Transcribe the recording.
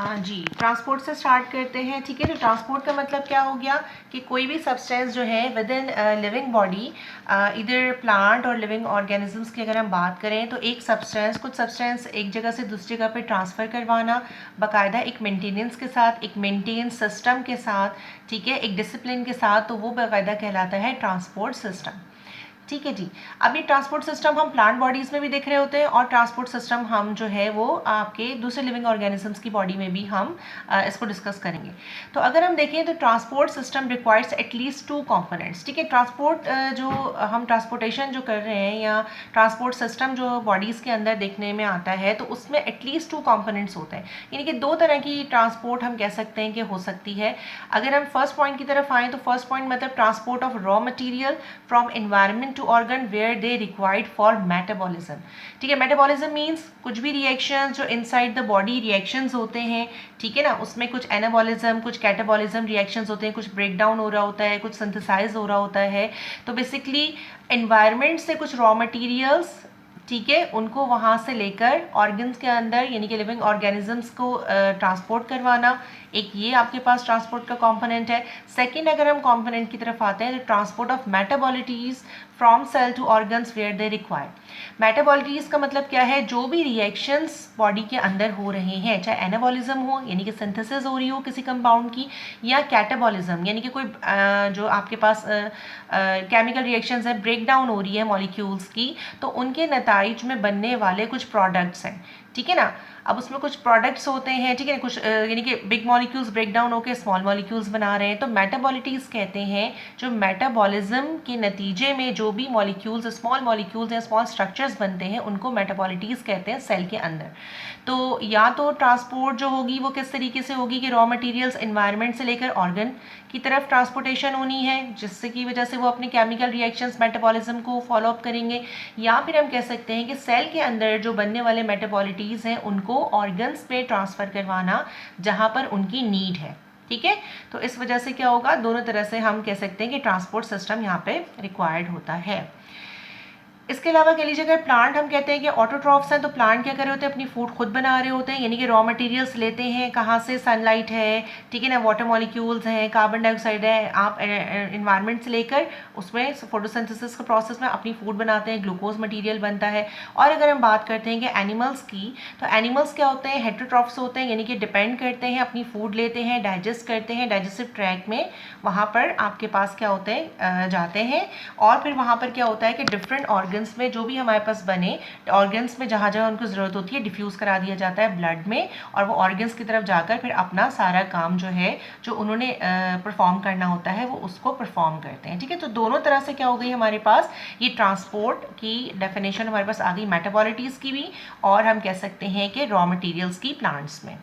हाँ जी, ट्रांसपोर्ट से स्टार्ट करते हैं। ठीक है, तो ट्रांसपोर्ट का मतलब क्या हो गया कि कोई भी सब्सटेंस जो है विद इन लिविंग बॉडी, इधर प्लांट और लिविंग ऑर्गेनिजम्स की अगर हम बात करें तो एक सब्सटेंस, कुछ सब्सटेंस एक जगह से दूसरी जगह पे ट्रांसफ़र करवाना बाकायदा एक मेंटेनेंस के साथ, एक मेंटेन सिस्टम के साथ, ठीक है, एक डिसिप्लिन के साथ, तो वो बाकायदा कहलाता है ट्रांसपोर्ट सिस्टम। ठीक है जी। अब ये ट्रांसपोर्ट सिस्टम हम प्लांट बॉडीज़ में भी देख रहे होते हैं और ट्रांसपोर्ट सिस्टम हम जो है वो आपके दूसरे लिविंग ऑर्गेनिजम्स की बॉडी में भी हम इसको डिस्कस करेंगे। तो अगर हम देखें तो transport system requires at least 2 components. ठीक है, ट्रांसपोर्ट जो हम ट्रांसपोर्टेशन जो कर रहे हैं या ट्रांसपोर्ट सिस्टम जो बॉडीज़ के अंदर देखने में आता है तो उसमें एटलीस्ट 2 कंपोनेंट्स होते हैं, यानी कि 2 तरह की ट्रांसपोर्ट हम कह सकते हैं कि हो सकती है। अगर हम फर्स्ट पॉइंट की तरफ आएँ तो फर्स्ट पॉइंट मतलब transport of raw material from environment to organ where they required for metabolism. ठीक है, मेटाबॉलिज्म मीन्स कुछ भी रिएक्शंस जो इनसाइड द बॉडी रिएक्शंस होते हैं, ठीक है ना, उसमें कुछ एनाबॉलिज्म, कुछ कैटाबॉलिज्म रिएक्शंस होते हैं, कुछ ब्रेक डाउन हो रहा होता है, कुछ सिंथेसाइज हो रहा होता है। तो बेसिकली एनवायरनमेंट से कुछ रॉ मटीरियल्स, ठीक है, उनको वहाँ से लेकर ऑर्गन्स के अंदर यानी कि लिविंग ऑर्गेनिजम्स को ट्रांसपोर्ट करवाना, एक ये आपके पास ट्रांसपोर्ट का कंपोनेंट है। सेकंड अगर हम कंपोनेंट की तरफ आते हैं तो transport of metabolites from cell to organs where they require. Metabolites का मतलब क्या है, जो भी रिएक्शंस बॉडी के अंदर हो रहे हैं, चाहे एनाबॉलिज्म हो यानी कि सिंथेसिस हो रही हो किसी कंपाउंड की, या कैटाबॉलिज्म यानी कि कोई जो आपके पास केमिकल रिएक्शंस है, ब्रेक डाउन हो रही है मॉलिक्यूल्स की, तो उनके नताइज में बनने वाले कुछ प्रोडक्ट्स हैं। ठीक है ना, अब उसमें कुछ प्रोडक्ट्स होते हैं, ठीक है, कुछ यानी कि बिग मॉलिक्यूल्स ब्रेक डाउन होकर स्मॉल मॉलिक्यूल्स बना रहे हैं, तो मेटाबॉलिटीज़ कहते हैं जो मेटाबॉलिज्म के नतीजे में जो भी मॉलिक्यूल्स, स्मॉल मॉलिक्यूल्स या स्मॉल स्ट्रक्चर्स बनते हैं उनको मेटाबॉलिटीज़ कहते हैं सेल के अंदर। तो या तो ट्रांसपोर्ट जो होगी वो किस तरीके से होगी कि रॉ मटेरियल्स एनवायरनमेंट से लेकर ऑर्गन की तरफ ट्रांसपोर्टेशन होनी है, जिससे की वजह से वो अपने केमिकल रिएक्शंस मेटाबॉलिज्म को फॉलो अप करेंगे, या फिर हम कह सकते हैं कि सेल के अंदर जो बनने वाले मेटाबॉलिटीज़ हैं उनको ऑर्गन्स पे ट्रांसफ़र करवाना जहाँ पर उनकी नीड है। ठीक है, तो इस वजह से क्या होगा, दोनों तरह से हम कह सकते हैं कि ट्रांसपोर्ट सिस्टम यहाँ पे रिक्वायर्ड होता है। इसके अलावा कह लीजिए अगर प्लांट हम कहते हैं कि ऑटोट्रॉफ्स हैं, तो प्लांट क्या कर रहे होते हैं, अपनी फूड खुद बना रहे होते हैं, यानी कि रॉ मटेरियल्स लेते हैं कहाँ से, सनलाइट है, ठीक है ना, वाटर मॉलिक्यूल्स हैं, कार्बन डाइऑक्साइड है, आप इन्वायरमेंट से लेकर उसमें फोटोसिंथेसिस के प्रोसेस में अपनी फूड बनाते हैं, ग्लूकोज मटीरियल बनता है। और अगर हम बात करते हैं कि एनिमल्स की, तो एनिमल्स क्या होते हैं, हेटेरोट्रॉफ्स होते हैं, यानी कि डिपेंड करते हैं, अपनी फूड लेते हैं, डाइजेस्ट करते हैं, डाइजेस्टिव ट्रैक में वहाँ पर आपके पास क्या होते हैं, जाते हैं, और फिर वहाँ पर क्या होता है कि डिफरेंट ऑर्गन्स में जो भी हमारे पास बने ऑर्गन्स में जहाँ जहाँ उनको ज़रूरत होती है डिफ्यूज़ करा दिया जाता है ब्लड में, और वो ऑर्गन्स की तरफ जाकर फिर अपना सारा काम जो है जो उन्होंने परफॉर्म करना होता है वो उसको परफॉर्म करते हैं। ठीक है, तो दोनों तरह से क्या हो गई हमारे पास, ये ट्रांसपोर्ट की डेफिनेशन हमारे पास आ गई मेटाबॉलिटीज़ की भी, और हम कह सकते हैं कि रॉ मटेरियल्स की प्लांट्स में।